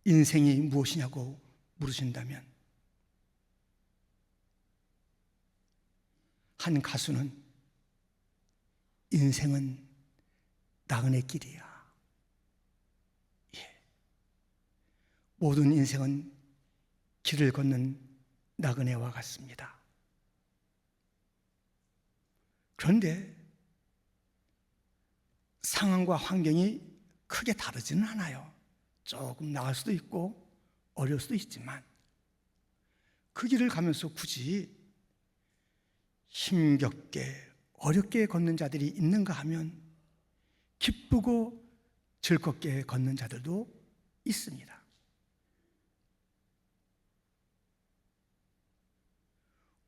인생이 무엇이냐고 물으신다면 한 가수는 인생은 나그네 길이야. 모든 인생은 길을 걷는 나그네와 같습니다. 그런데 상황과 환경이 크게 다르지는 않아요. 조금 나을 수도 있고 어려울 수도 있지만 그 길을 가면서 굳이 힘겹게 어렵게 걷는 자들이 있는가 하면 기쁘고 즐겁게 걷는 자들도 있습니다.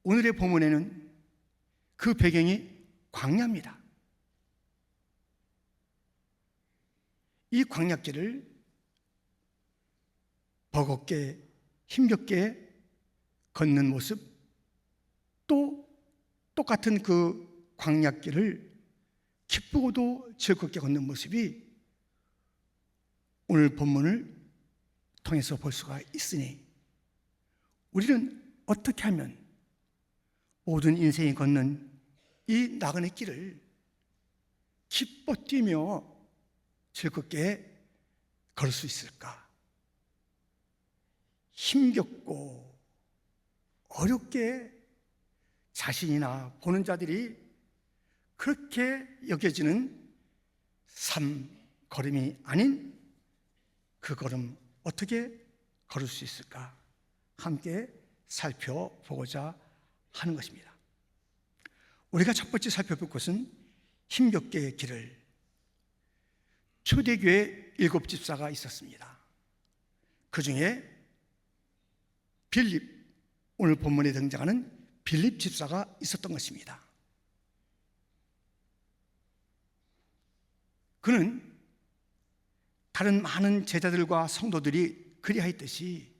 오늘의 본문에는 그 배경이 광야입니다. 이 광야길을 버겁게 힘겹게 걷는 모습, 또 똑같은 그 광야길을 기쁘고도 즐겁게 걷는 모습이 오늘 본문을 통해서 볼 수가 있으니 우리는 어떻게 하면 모든 인생이 걷는 이 나그네 길을 기뻐 뛰며 즐겁게 걸을 수 있을까? 힘겹고 어렵게 자신이나 보는 자들이 그렇게 여겨지는 삶 걸음이 아닌 그 걸음 어떻게 걸을 수 있을까? 함께 살펴보고자 하는 것입니다. 우리가 첫 번째 살펴볼 것은 힘겹게 길을. 초대교회 7집사가 있었습니다. 그 중에 빌립, 오늘 본문에 등장하는 빌립 집사가 있었던 것입니다. 그는 다른 많은 제자들과 성도들이 그리하였듯이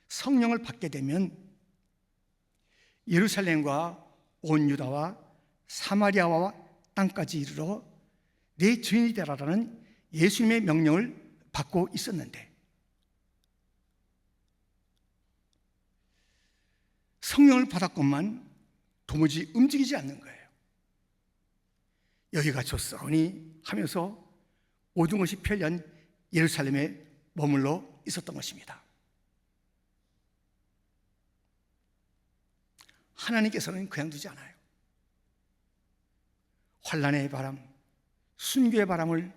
성령을 받게 되면 예루살렘과 온 유다와 사마리아와 땅까지 이르러 내 주인이 되라라는 예수님의 명령을 받고 있었는데 성령을 받았건만 도무지 움직이지 않는 거예요. 여기가 좋사오니 하면서 모든 것이 편리한 예루살렘에 머물러 있었던 것입니다. 하나님께서는 그냥 두지 않아요. 환난의 바람, 순교의 바람을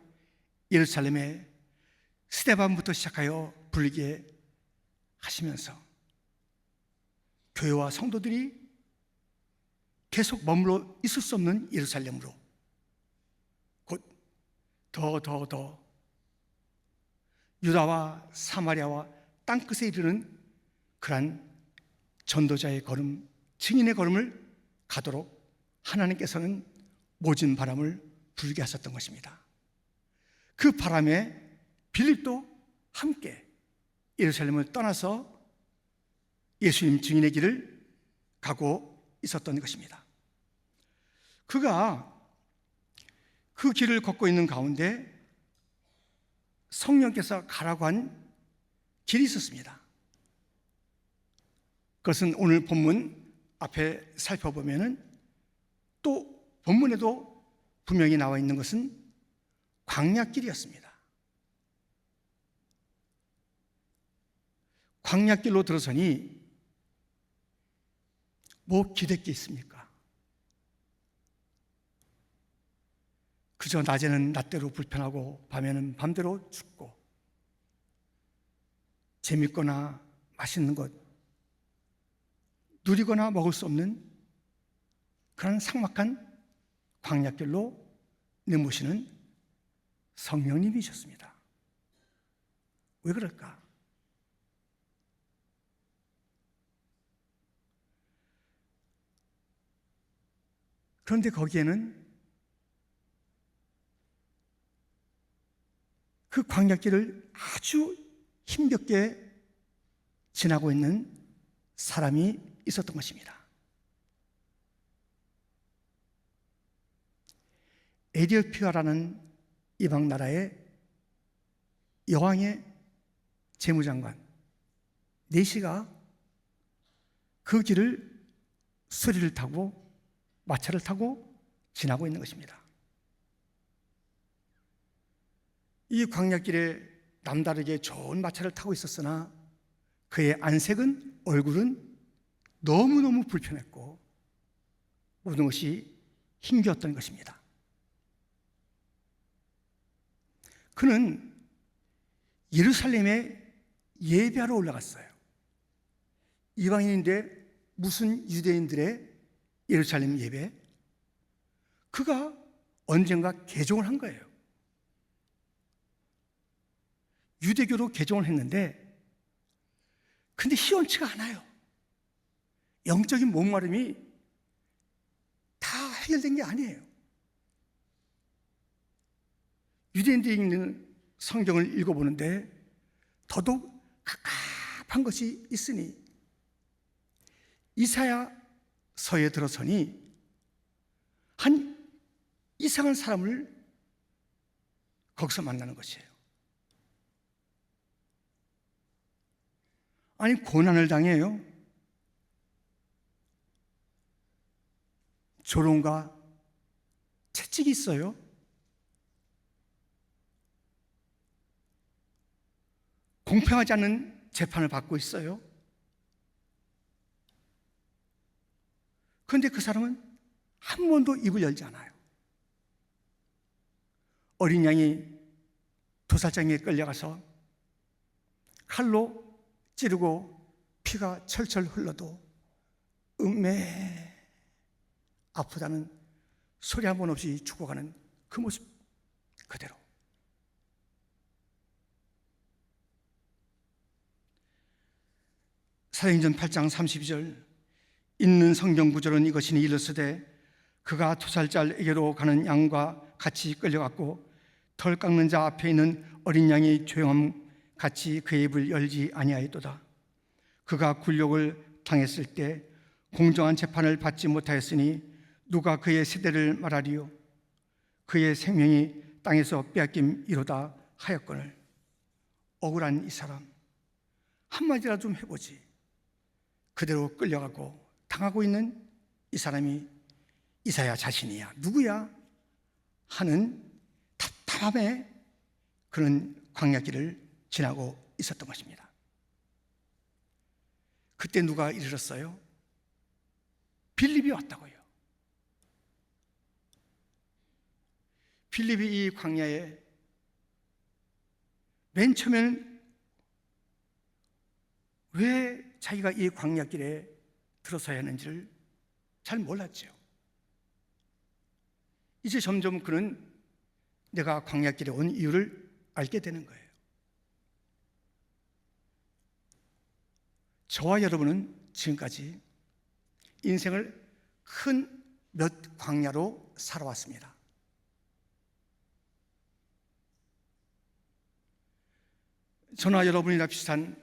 예루살렘에 스데반부터 시작하여 불게 하시면서 교회와 성도들이 계속 머물러 있을 수 없는 예루살렘으로 곧 더 유다와 사마리아와 땅끝에 이르는 그러한 전도자의 걸음, 증인의 걸음을 가도록 하나님께서는 모진 바람을 불게 하셨던 것입니다. 그 바람에 빌립도 함께 예루살렘을 떠나서 예수님 증인의 길을 가고 있었던 것입니다. 그가 그 길을 걷고 있는 가운데 성령께서 가라고 한 길이 있었습니다. 그것은 오늘 본문 앞에 살펴보면은 또 본문에도 분명히 나와 있는 것은 광야길이었습니다. 광야길로 들어서니 뭐 기댈 게 있습니까? 그저 낮에는 낮대로 불편하고 밤에는 밤대로 춥고 재밌거나 맛있는 것 누리거나 먹을 수 없는 그런 삭막한 광야길로 내모시는 성령님이셨습니다. 왜 그럴까? 그런데 거기에는 그 광야길을 아주 힘겹게 지나고 있는 사람이 있었던 것입니다. 에티오피아라는 이방 나라의 여왕의 재무장관 넷이가 그 길을 수리를 타고 마차를 타고 지나고 있는 것입니다. 이 광야길에 남다르게 좋은 마차를 타고 있었으나 그의 안색은, 얼굴은 너무너무 불편했고 모든 것이 힘겨웠던 것입니다. 그는 예루살렘에 예배하러 올라갔어요. 이방인인데 무슨 유대인들의 예루살렘 예배? 그가 언젠가 개종을 한 거예요. 유대교로 개종을 했는데 근데 시원치가 않아요. 영적인 목마름이 다 해결된 게 아니에요. 유대인들이 읽는 성경을 읽어보는데 더더욱 갑갑한 것이 있으니 이사야서에 들어서니 한 이상한 사람을 거기서 만나는 것이에요. 아니, 고난을 당해요. 조롱과 채찍이 있어요. 공평하지 않은 재판을 받고 있어요. 그런데 그 사람은 한 번도 입을 열지 않아요. 어린 양이 도살장에 끌려가서 칼로 찌르고 피가 철철 흘러도 음매 아프다는 소리 한 번 없이 죽어가는 그 모습 그대로. 사도행전 8장 32절 있는 성경 구절은 이것이니 이르시되 그가 도살자에게로 가는 양과 같이 끌려갔고 털 깎는 자 앞에 있는 어린 양이 조용함 같이 그의 입을 열지 아니하였도다. 그가 굴욕을 당했을 때 공정한 재판을 받지 못하였으니 누가 그의 세대를 말하리요. 그의 생명이 땅에서 빼앗김이로다 하였거늘. 억울한 이 사람, 한마디라도 좀 해보지. 그대로 끌려가고 당하고 있는 이 사람이 이사야 자신이야, 누구야? 하는 답답함에 그런 광야길을 지나고 있었던 것입니다. 그때 누가 이르렀어요? 빌립이 왔다고요. 빌립이 이 광야에 맨 처음에는 왜 자기가 이 광야길에 들어서야 하는지를 잘 몰랐죠. 이제 점점 그는 내가 광야길에 온 이유를 알게 되는 거예요. 저와 여러분은 지금까지 인생을 큰 몇 광야로 살아왔습니다. 저나 여러분이나 비슷한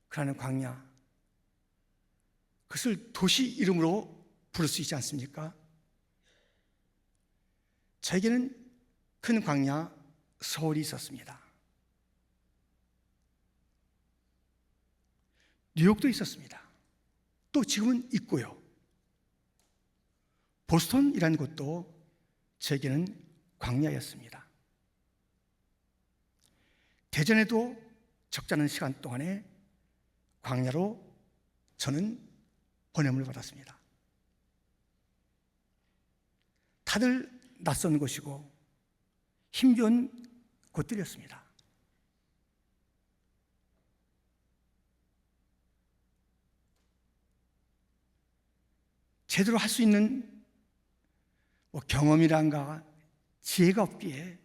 그러한 광야, 그것을 도시 이름으로 부를 수 있지 않습니까? 저에게는 큰 광야 서울이 있었습니다. 뉴욕도 있었습니다. 또 지금은 있고요. 보스턴이라는 곳도 저에게는 광야였습니다. 대전에도 적잖은 시간 동안에 광야로 저는 보냄을 받았습니다. 다들 낯선 곳이고 힘겨운 곳들이었습니다. 제대로 할 수 있는 경험이란가 지혜가 없기에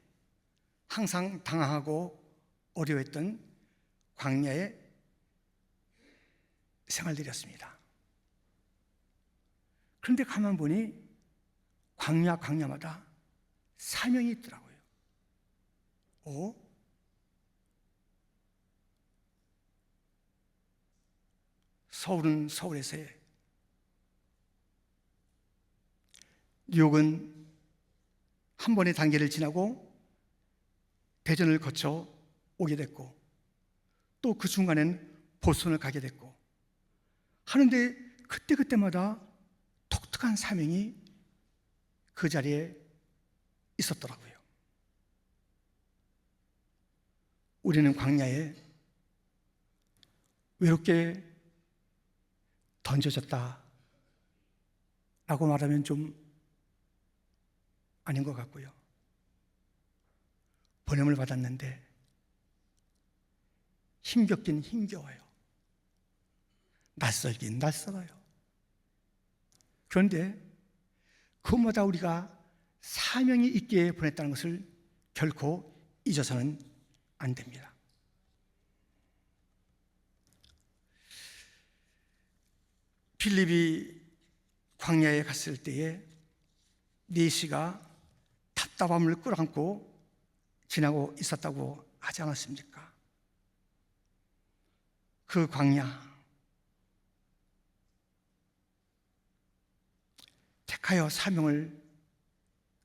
항상 당황하고 어려웠던 광야의 생활들이었습니다. 그런데 가만 보니 광야마다 사명이 있더라고요. 서울은 서울에서의, 뉴욕은 한 번의 단계를 지나고 대전을 거쳐 오게 됐고, 또 그 중간엔 보선을 가게 됐고 하는데 그때마다 독특한 사명이 그 자리에 있었더라고요. 우리는 광야에 외롭게 던져졌다 라고 말하면 좀 아닌 것 같고요. 보냄을 받았는데 힘겹긴 힘겨워요. 낯설긴 낯설어요. 그런데 그것마다 우리가 사명이 있기에 보냈다는 것을 결코 잊어서는 안 됩니다. 빌립이 광야에 갔을 때에 네시가 답답함을 끌어안고 지나고 있었다고 하지 않았습니까? 그 광야, 택하여 사명을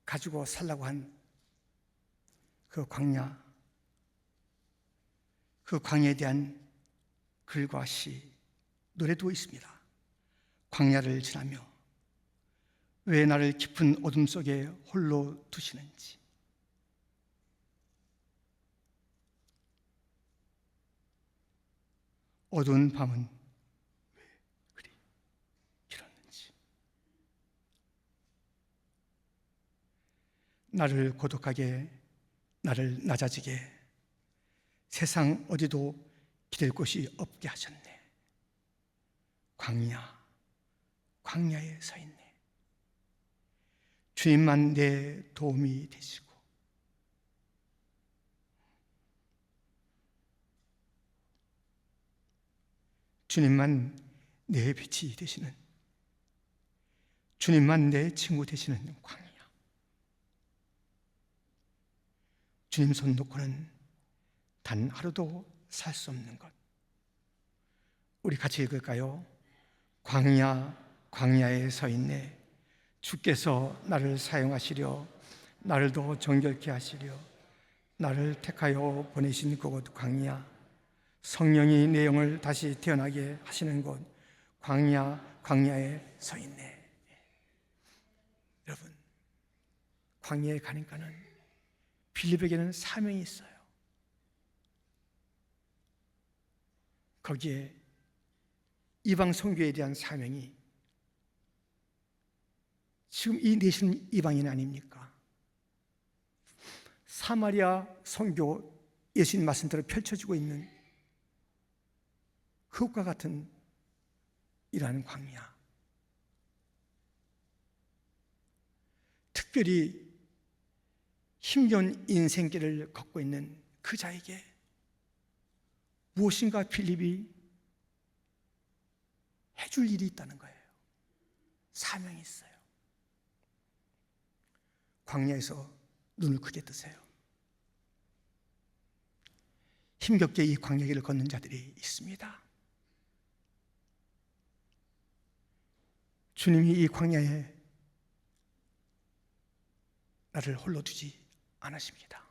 가지고 살라고 한 그 광야, 그 광야에 대한 글과 시, 노래도 있습니다. 광야를 지나며 왜 나를 깊은 어둠 속에 홀로 두시는지, 어두운 밤은 왜 그리 길었는지, 나를 고독하게, 나를 낮아지게, 세상 어디도 기댈 곳이 없게 하셨네. 광야에 서 있네. 주님만 내 도움이 되시고 주님만 내 빛이 되시는, 주님만 내 친구 되시는 광야. 주님 손 놓고는 단 하루도 살 수 없는 것. 우리 같이 읽을까요? 광야에 서 있네. 주께서 나를 사용하시려, 나를 더 정결케 하시려, 나를 택하여 보내신 그곳 광야, 성령이 내 영을 다시 태어나게 하시는 곳, 광야에 서 있네. 여러분, 광야에 가니까는 빌립에게는 사명이 있어요. 거기에 이방 선교에 대한 사명이, 지금 이 내시는 이방인 아닙니까? 사마리아 선교, 예수님 말씀대로 펼쳐지고 있는 그것과 같은 이러한 광야. 특별히 힘겨운 인생길을 걷고 있는 그 자에게 무엇인가 빌립이 해줄 일이 있다는 거예요. 사명이 있어요. 광야에서 눈을 크게 뜨세요. 힘겹게 이 광야길을 걷는 자들이 있습니다. 주님이 이 광야에 나를 홀로 두지 않으십니다.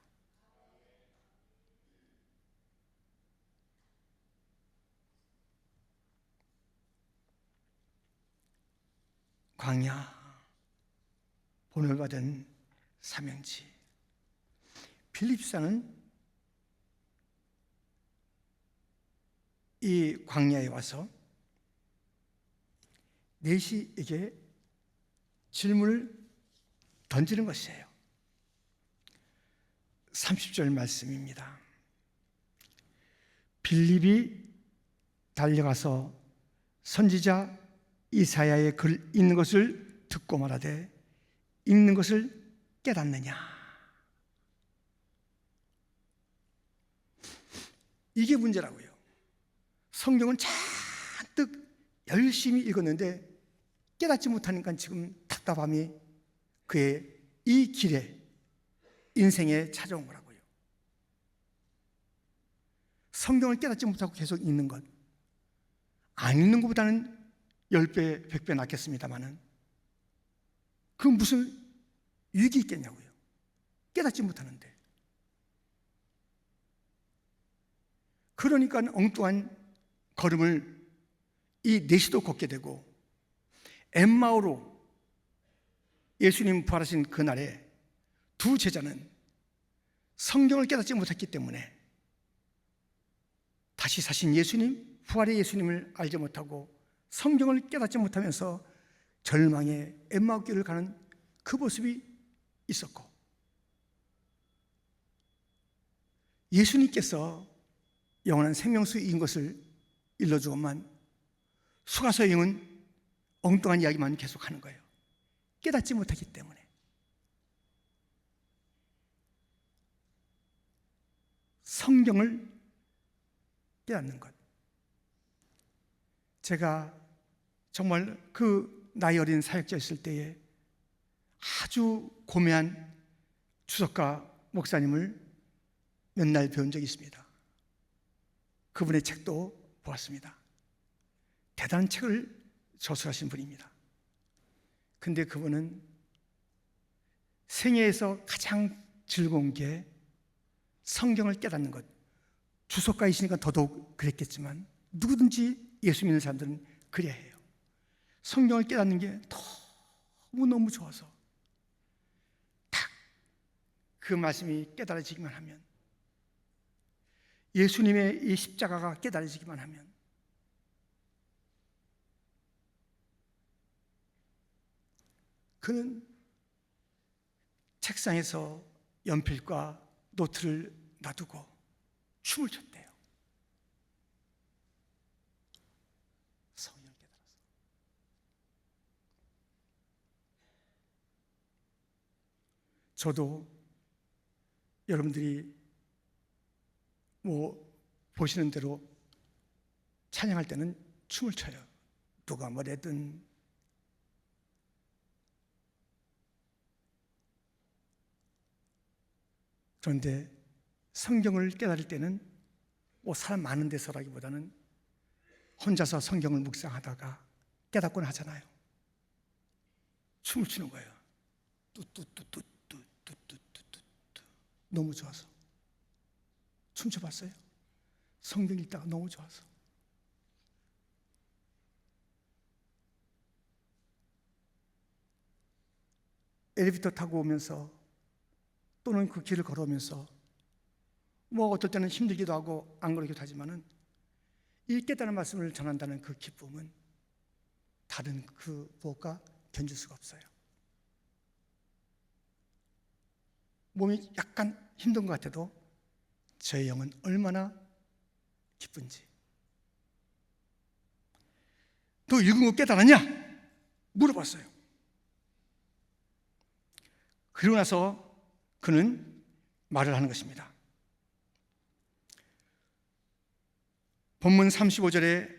광야, 본을 받은 사명지. 빌립사는 이 광야에 와서 네시에게 질문을 던지는 것이에요. 30절 말씀입니다. 빌립이 달려가서 선지자 이사야의 글 읽는 것을 듣고 말하되 읽는 것을 깨닫느냐. 이게 문제라고요. 성경은 잔뜩 열심히 읽었는데 깨닫지 못하니까 지금 답답함이 그의 이 길에, 인생에 찾아온 거라고요. 성경을 깨닫지 못하고 계속 읽는 것, 안 읽는 것보다는 10배, 100배 낫겠습니다만은 그 무슨 유익이 있겠냐고요. 깨닫지 못하는데. 그러니까 엉뚱한 걸음을 이 넷이도 걷게 되고, 엠마오로 예수님 부활하신 그날에 두 제자는 성경을 깨닫지 못했기 때문에 다시 사신 예수님, 부활의 예수님을 알지 못하고 성경을 깨닫지 못하면서 절망의 엠마오길을 가는 그 모습이 있었고, 예수님께서 영원한 생명수인 것을 일러주고만 수가서 여행은 엉뚱한 이야기만 계속하는 거예요. 깨닫지 못하기 때문에. 성경을 깨닫는 것. 제가 정말 그 나이 어린 사역자였을 때에 아주 고매한 주석가 목사님을 몇 날 배운 적이 있습니다. 그분의 책도 보았습니다. 대단한 책을 저술하신 분입니다. 근데 그분은 생애에서 가장 즐거운 게 성경을 깨닫는 것. 주석가이시니까 더더욱 그랬겠지만 누구든지 예수 믿는 사람들은 그래야 해요. 성경을 깨닫는 게 너무너무 좋아서 딱 그 말씀이 깨달아지기만 하면, 예수님의 이 십자가가 깨달아지기만 하면 그는 책상에서 연필과 노트를 놔두고 춤을 췄대요. 성령을 깨달아서. 저도 여러분들이 보시는 대로 찬양할 때는 춤을 춰요. 누가 뭐래든. 그런데 성경을 깨달을 때는 사람 많은 데서라기보다는 혼자서 성경을 묵상하다가 깨닫곤 하잖아요. 춤을 추는 거예요. 뚜뚜뚜뚜뚜뚜뚜뚜뚜. 너무 좋아서. 춤춰봤어요? 성경 읽다가 너무 좋아서. 엘리베이터 타고 오면서 또는 그 길을 걸어오면서 어떨 때는 힘들기도 하고 안 그러기도 하지만은 이 깨달은 말씀을 전한다는 그 기쁨은 다른 그 무엇과 견줄 수가 없어요. 몸이 약간 힘든 것 같아도 저의 영은 얼마나 기쁜지. 너 읽은 거 깨달았냐? 물어봤어요. 그러고 나서 그는 말을 하는 것입니다. 본문 35절에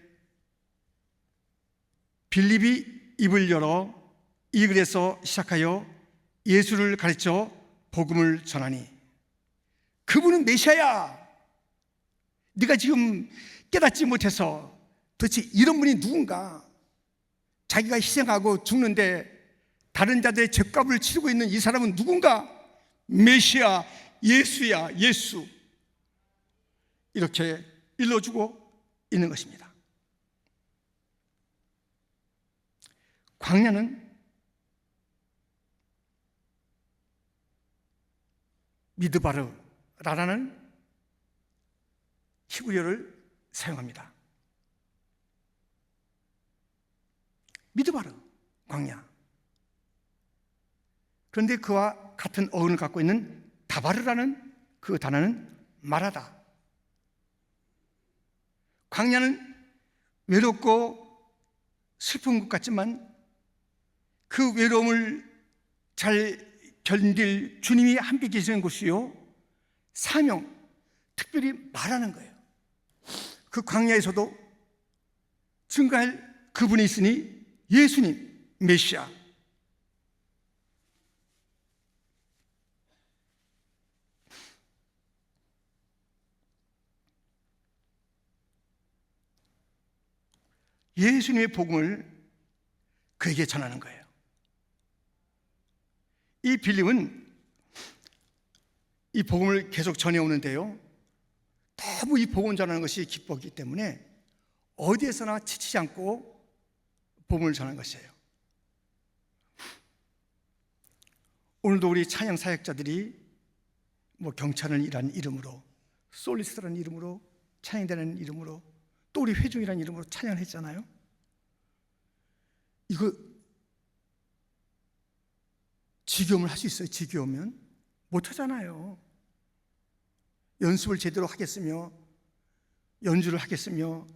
빌립이 입을 열어 이 글에서 시작하여 예수를 가르쳐 복음을 전하니, 그분은 메시아야. 네가 지금 깨닫지 못해서 도대체 이런 분이 누군가, 자기가 희생하고 죽는데 다른 자들의 죗값을 치르고 있는 이 사람은 누군가? 메시아, 예수야, 예수. 이렇게 일러주고 있는 것입니다. 광야는 미드바르라는 히브리어를 사용합니다. 미드바르, 광야. 그런데 그와 같은 어원을 갖고 있는 다바르라는 그 단어는 마라다. 광야는 외롭고 슬픈 것 같지만 그 외로움을 잘 견딜 주님이 함께 계시는 곳이요, 사명, 특별히 말하는 거예요. 그 광야에서도 증거할 그분이 있으니 예수님, 메시아. 예수님의 복음을 그에게 전하는 거예요. 이 빌립은 이 복음을 계속 전해오는데요, 너무 이 복음 전하는 것이 기뻤기 때문에 어디에서나 지치지 않고 복음을 전하는 것이에요. 오늘도 우리 찬양 사역자들이 경찰이라는 이름으로, 솔리스트라는 이름으로, 찬양대라는 이름으로, 또 우리 회중이라는 이름으로 찬양을 했잖아요. 이거 지겨우면 할 수 있어요? 지겨우면? 못하잖아요. 연습을 제대로 하겠으며 연주를 하겠으며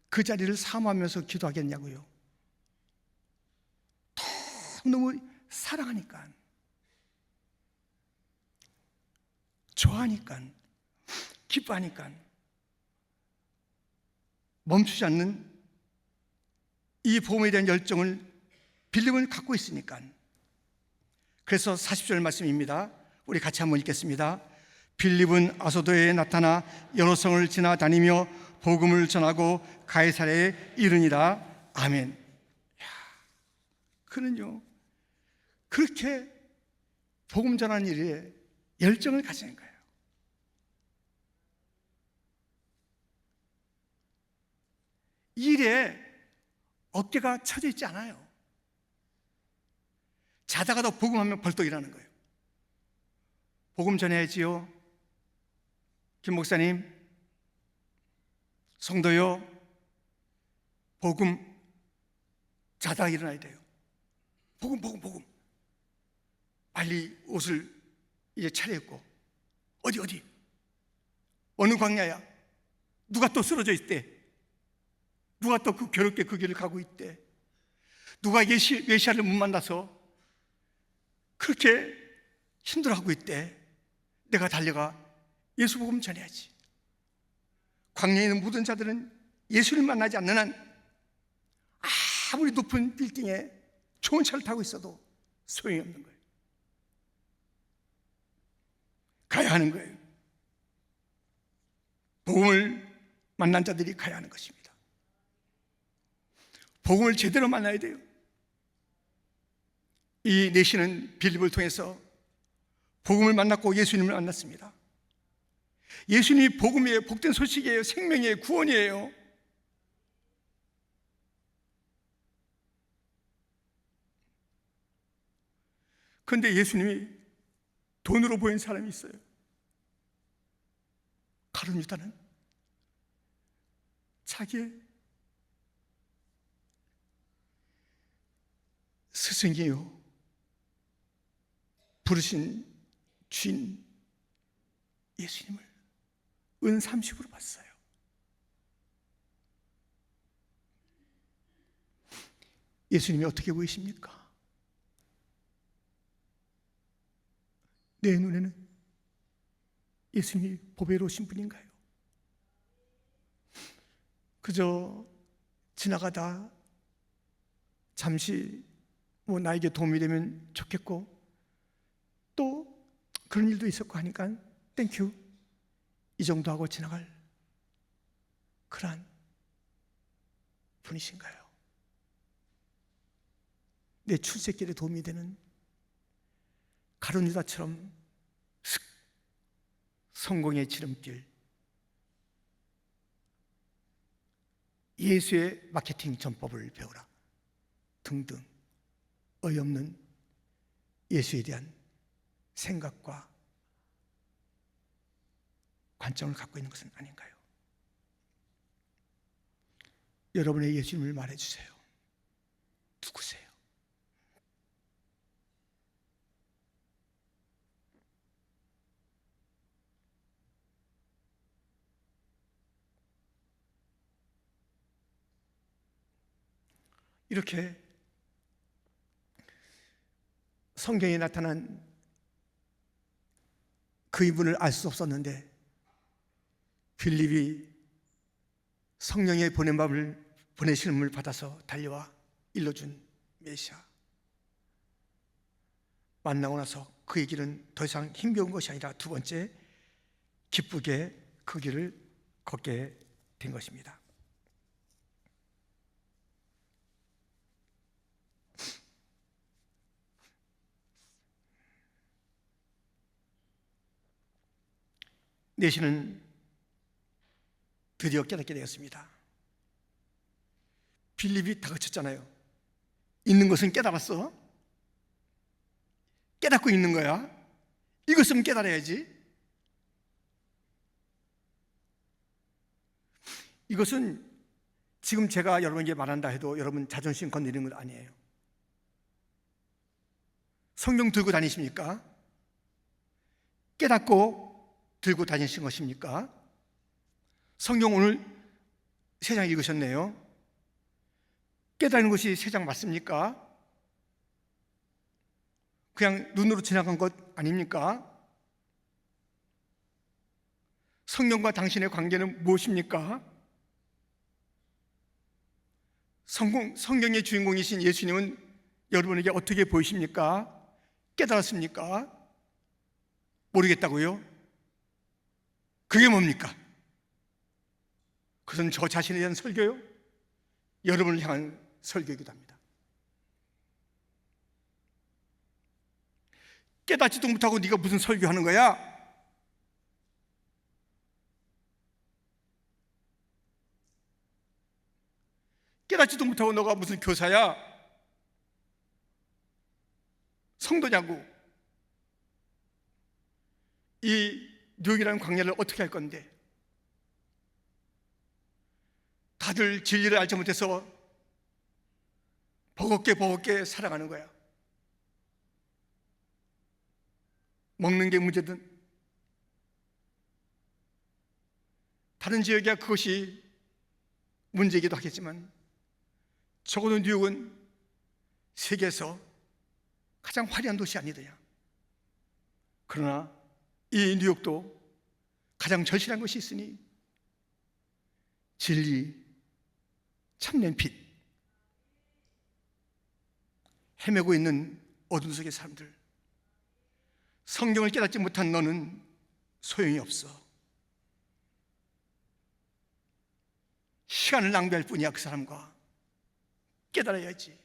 그 자리를 사모하면서 기도하겠냐고요. 너무 사랑하니까, 좋아하니까, 기뻐하니까 멈추지 않는 이 복음에 대한 열정을 빌림을 갖고 있으니까. 그래서 40절 말씀입니다. 우리 같이 한번 읽겠습니다. 빌립은 아소도에 나타나 여러 성을 지나다니며 복음을 전하고 가이사랴에 이르니라. 아멘. 그는요, 그렇게 복음 전하는 일에 열정을 가지는 거예요. 이 일에 어깨가 처져 있지 않아요. 자다가도 복음하면 벌떡 일어나는 거예요. 복음 전해야지요. 김 목사님, 성도요, 복음 자다가 일어나야 돼요. 복음. 빨리 옷을 이제 차려입고 어디 어느 광야야? 누가 또 쓰러져 있대? 누가 또 괴롭게 그 길을 가고 있대? 누가 메시아를 못 만나서 그렇게 힘들어하고 있대? 내가 달려가 예수 복음 전해야지. 광야에 있는 모든 자들은 예수를 만나지 않는 한 아무리 높은 빌딩에 좋은 차를 타고 있어도 소용이 없는 거예요. 가야 하는 거예요. 복음을 만난 자들이 가야 하는 것입니다. 복음을 제대로 만나야 돼요. 이 내시는 빌립을 통해서 복음을 만났고 예수님을 만났습니다. 예수님이 복음이에요. 복된 소식이에요. 생명이에요. 구원이에요. 그런데 예수님이 돈으로 보인 사람이 있어요. 가룟 유다는 자기의 스승이요, 부르신 주인 예수님을 은 30으로 봤어요. 예수님이 어떻게 보이십니까? 내 눈에는 예수님이 보배로우신 분인가요? 그저 지나가다 잠시 나에게 도움이 되면 좋겠고 또 그런 일도 있었고 하니까 땡큐 이 정도 하고 지나갈 그러한 분이신가요? 내 출세길에 도움이 되는 가룟 유다처럼 성공의 지름길, 예수의 마케팅 전법을 배우라 등등 어이없는 예수에 대한 생각과 관점을 갖고 있는 것은 아닌가요? 여러분의 예수님을 말해주세요. 누구세요? 이렇게 성경에 나타난 그 이분을 알 수 없었는데 빌립이 성령의 보내심을 받아서 달려와 일러준 메시아 만나고 나서 그의 길은 더 이상 힘겨운 것이 아니라 두 번째 기쁘게 그 길을 걷게 된 것입니다. 내시는 드디어 깨닫게 되었습니다. 빌립이 다그쳤잖아요. 있는 것은 깨달았어. 깨닫고 있는 거야. 이것은 깨달아야지. 이것은 지금 제가 여러분에게 말한다 해도 여러분 자존심 건드리는 건 아니에요. 성경 들고 다니십니까? 깨닫고 들고 다니신 것입니까? 성경 오늘 3장 읽으셨네요. 깨닫는 것이 3장 맞습니까? 그냥 눈으로 지나간 것 아닙니까? 성경과 당신의 관계는 무엇입니까? 성경의 주인공이신 예수님은 여러분에게 어떻게 보이십니까? 깨달았습니까? 모르겠다고요? 그게 뭡니까? 그것은 저 자신에 대한 설교요? 여러분을 향한 설교이기도 합니다. 깨닫지도 못하고 네가 무슨 설교하는 거야? 깨닫지도 못하고 너가 무슨 교사야? 성도냐고? 이 뉴욕이라는 광야를 어떻게 할 건데? 다들 진리를 알지 못해서 버겁게 살아가는 거야. 먹는 게 문제든 다른 지역이야 그것이 문제이기도 하겠지만 적어도 뉴욕은 세계에서 가장 화려한 도시 아니더냐. 그러나 이 뉴욕도 가장 절실한 것이 있으니 진리, 참된 빛, 헤매고 있는 어둠 속의 사람들, 성경을 깨닫지 못한 너는 소용이 없어. 시간을 낭비할 뿐이야. 그 사람과 깨달아야지.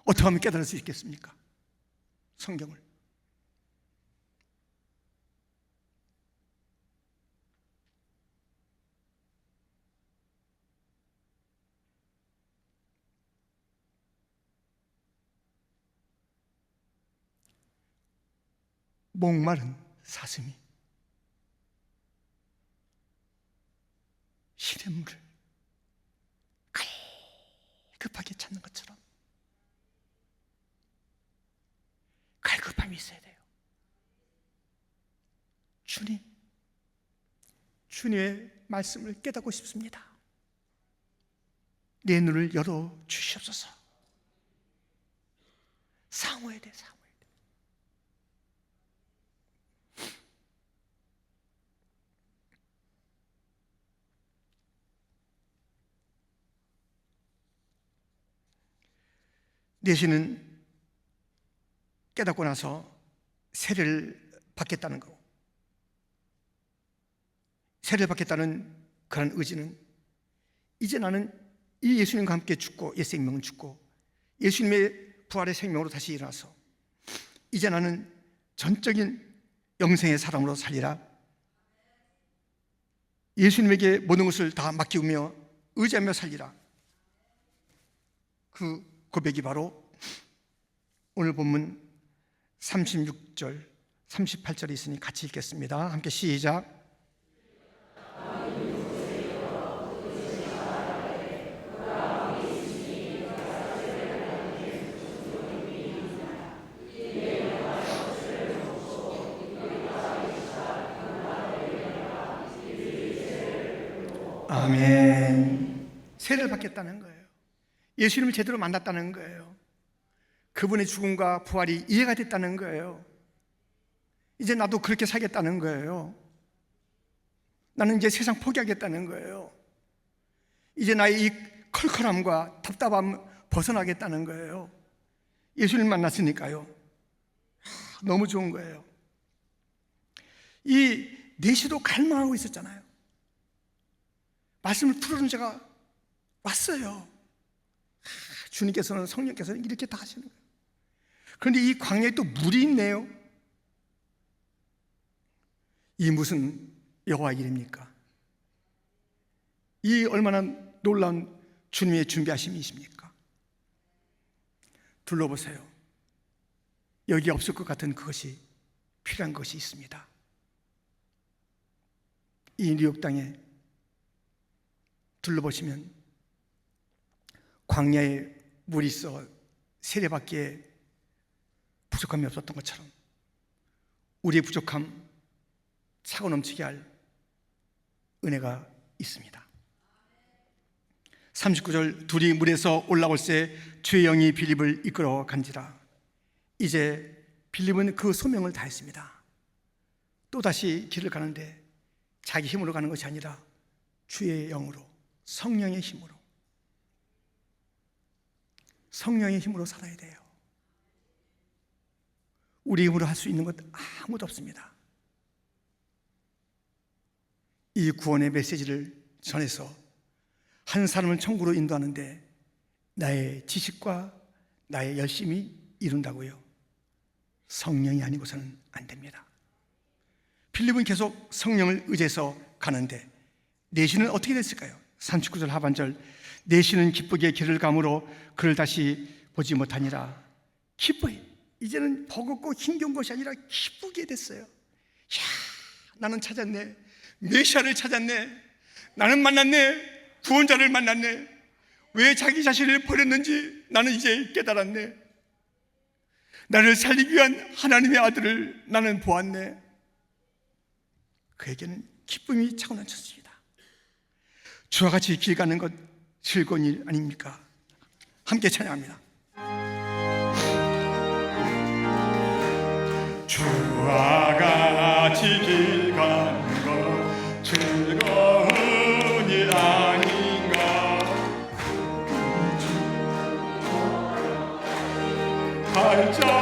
어떻게 하면 깨달을 수 있겠습니까? 성경을. 목마른 사슴이 시냇물을 갈급하게 찾는 것처럼 갈급함이 있어야 돼요. 주님의 말씀을 깨닫고 싶습니다. 내 눈을 열어 주시옵소서. 사모해야 돼. 내시는 깨닫고 나서 세례를 받겠다는 거. 세례를 받겠다는 그런 의지는 이제 나는 이 예수님과 함께 죽고 옛 생명은 죽고 예수님의 부활의 생명으로 다시 일어나서 이제 나는 전적인 영생의 사람으로 살리라. 예수님에게 모든 것을 다 맡기며 의지하며 살리라. 그 고백이 바로 오늘 본문 36절, 38절에 있으니 같이 읽겠습니다. 함께 시작. 아멘. 세례를 받겠다는 거예요. 예수님을 제대로 만났다는 거예요. 그분의 죽음과 부활이 이해가 됐다는 거예요. 이제 나도 그렇게 살겠다는 거예요. 나는 이제 세상 포기하겠다는 거예요. 이제 나의 이 컬컬함과 답답함 벗어나겠다는 거예요. 예수님 만났으니까요. 너무 좋은 거예요. 이 내시도 갈망하고 있었잖아요. 말씀을 풀어준 자가 왔어요. 주님께서는, 성령께서는 이렇게 다 하시는 거예요. 그런데 이 광야에 또 물이 있네요. 이 무슨 여호와 일입니까? 이 얼마나 놀라운 주님의 준비하심이십니까? 둘러보세요. 여기 없을 것 같은 그것이 필요한 것이 있습니다. 이 뉴욕 땅에 둘러보시면 광야에 물이 있어 세례받기에 부족함이 없었던 것처럼 우리의 부족함 차고 넘치게 할 은혜가 있습니다. 39절, 둘이 물에서 올라올새 주의 영이 빌립을 이끌어 간지라. 이제 빌립은 그 소명을 다했습니다. 또다시 길을 가는데 자기 힘으로 가는 것이 아니라 주의 영으로, 성령의 힘으로, 성령의 힘으로 살아야 돼요. 우리 힘으로 할 수 있는 것 아무도 없습니다. 이 구원의 메시지를 전해서 한 사람을 천국으로 인도하는데 나의 지식과 나의 열심이 이룬다고요? 성령이 아니고서는 안 됩니다. 빌립은 계속 성령을 의지해서 가는데 내시는 어떻게 됐을까요? 39절 하반절, 내시는 기쁘게 길을 감으로 그를 다시 보지 못하니라. 기뻐해. 이제는 버겁고 힘겨운 것이 아니라 기쁘게 됐어요. 야, 나는 찾았네. 메시아를 찾았네. 나는 만났네. 구원자를 만났네. 왜 자기 자신을 버렸는지 나는 이제 깨달았네. 나를 살리기 위한 하나님의 아들을 나는 보았네. 그에게는 기쁨이 차고 넘쳤습니다. 주와 같이 길 가는 것 즐거운 일 아닙니까? 함께 찬양합니다. 주와 같이 길 가는 것 즐거운 일 아닌가.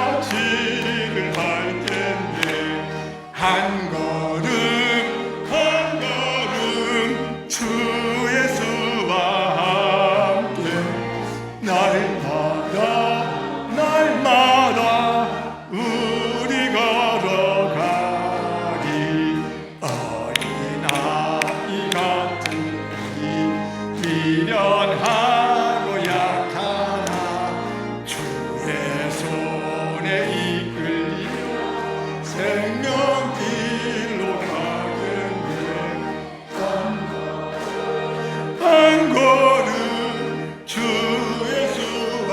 발자취를 할 텐데 한 걸음 한 걸음 주 예수와 함께 날마다 날마다 우리 걸어가리. 어린아이 같은 이 미련하고 약하나 주의 손에 이끌리며 생명길로 가겠네. 한 걸음 주 예수와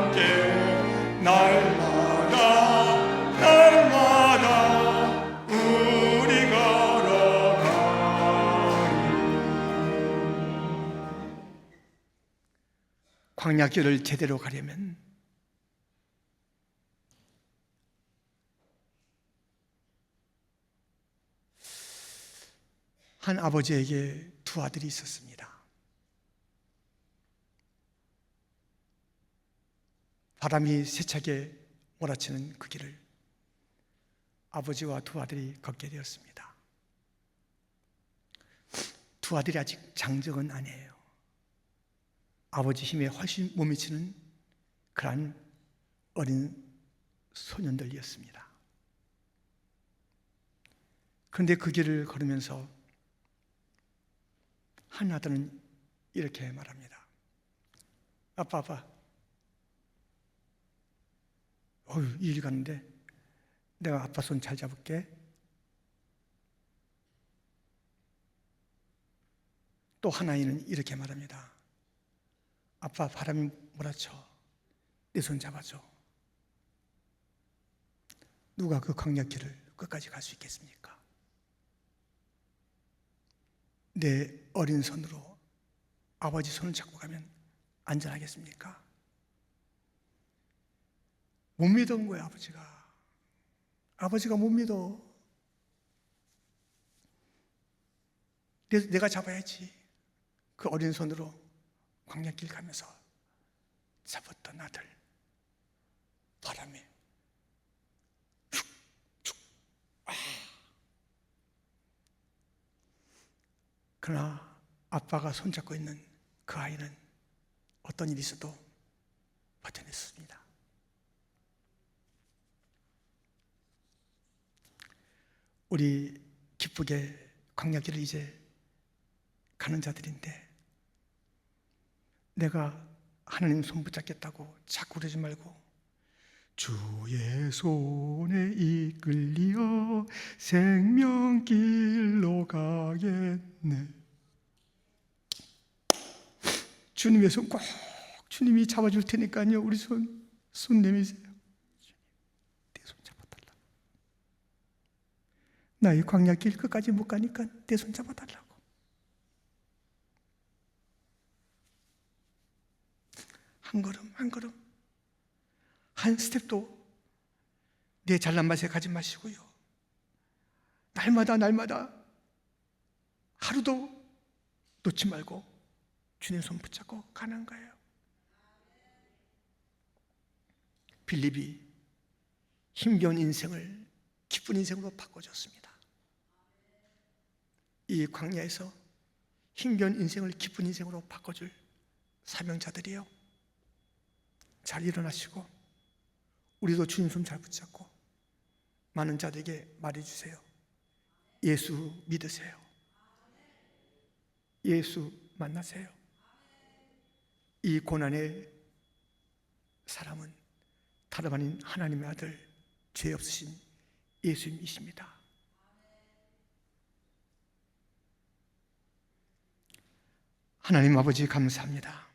함께 날마다 날마다 우리 걸어가리. 광야길을 제대로 가려면 한 아버지에게 두 아들이 있었습니다. 바람이 세차게 몰아치는 그 길을 아버지와 두 아들이 걷게 되었습니다. 두 아들이 아직 장정은 아니에요. 아버지 힘에 훨씬 못 미치는 그러한 어린 소년들이었습니다. 그런데 그 길을 걸으면서 한 아들은 이렇게 말합니다. 아빠 이 일 가는데 내가 아빠 손 잘 잡을게. 또 한 아이는 이렇게 말합니다. 아빠 바람이 몰아쳐 내 손 잡아줘. 누가 그 광야길을 끝까지 갈 수 있겠습니까? 내 어린 손으로 아버지 손을 잡고 가면 안전하겠습니까? 못 믿은 거예요. 아버지가 못 믿어. 내가 잡아야지. 그 어린 손으로 광야길 가면서 잡았던 아들, 바람에 축축. 그러나 아빠가 손잡고 있는 그 아이는 어떤 일이 있어도 버텨냈습니다. 우리 기쁘게 광야길을 이제 가는 자들인데, 내가 하나님 손 붙잡겠다고 자꾸 그러지 말고 주의 손에 이끌리어 생명길로 가겠네. 주님의 손 꼭 주님이 잡아줄 테니까요. 우리 손 내미세요. 내 손 잡아달라. 나 이 광야길 끝까지 못 가니까 내 손 잡아달라고. 한 걸음 한 걸음, 한 스텝도 내 잘난 맛에 가지 마시고요. 날마다 하루도 놓지 말고 주님 손 붙잡고 가는 거예요. 빌립이 힘겨운 인생을 기쁜 인생으로 바꿔줬습니다. 이 광야에서 힘겨운 인생을 기쁜 인생으로 바꿔줄 사명자들이요, 잘 일어나시고 우리도 주님 손 잘 붙잡고 많은 자들에게 말해주세요. 예수 믿으세요. 예수 만나세요. 이 고난의 사람은 다름 아닌 하나님의 아들, 죄 없으신 예수님이십니다. 하나님 아버지 감사합니다.